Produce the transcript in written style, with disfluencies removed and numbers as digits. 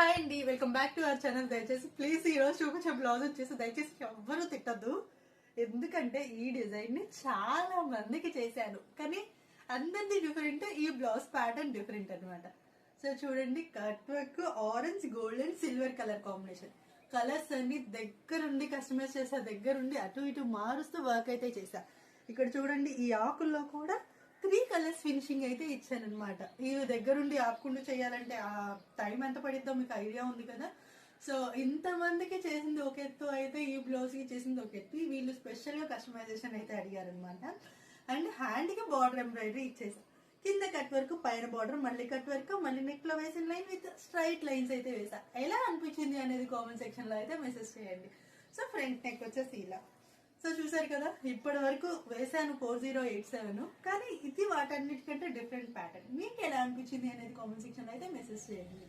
Hi అండి, welcome back to our channel. దయచేసి please ఈ రోజు చూపించే బ్లౌజ్ వచ్చేసి దయచేసి ఎవ్వరూ తిట్టద్దు. ఎందుకంటే ఈ డిజైన్ ని చాలా మందికి చేశాను, కానీ అందరిది డిఫరెంట్, ఈ బ్లౌజ్ ప్యాటర్న్ డిఫరెంట్ అనమాట. సో చూడండి, cut work orange, gold and silver colour combination. Colours అన్ని దగ్గరుండి కస్టమైజ్ చేసా, దగ్గరుండి అటు ఇటు మారుస్తూ వర్క్ అయితే చేసా. ఇక్కడ చూడండి, ఈ ఆకుల్లో కూడా 3 కలర్స్ ఫినిషింగ్ అయితే ఇచ్చాను అనమాట. ఇవి దగ్గరుండి ఆపుకుంటూ చేయాలంటే ఆ టైం ఎంత పడిద్దో మీకు ఐడియా ఉంది కదా. సో ఇంతమందికి చేసింది ఒక ఎత్తు అయితే, ఈ బ్లౌజ్ కి చేసింది ఒక ఎత్తు. వీళ్ళు స్పెషల్ గా కస్టమైజేషన్ అయితే అడిగారనమాట. అండ్ హ్యాండ్ కి బార్డర్ ఎంబ్రాయిడరీ ఇచ్చేసాం. కింద కట్ వర్క్, పైన బార్డర్, మళ్ళీ కట్ వర్క్, మళ్ళీ నెక్ లో వేసిన లైన్ విత్ స్ట్రైట్ లైన్స్ అయితే వేసా. ఎలా అనిపించింది అనేది కామెంట్ సెక్షన్ లో అయితే మెసేజ్ చేయండి. సో ఫ్రంట్ నెక్ వచ్చేసి ఇలా. సో చూసారు కదా, ఇప్పటి వరకు వేసాను 4087, కానీ ఇది వాటన్నిటికంటే డిఫరెంట్ ప్యాటర్న్. మీకు ఎలా అనిపించింది అనేది కామెంట్ సెక్షన్ లో అయితే మెసేజ్ చేయండి.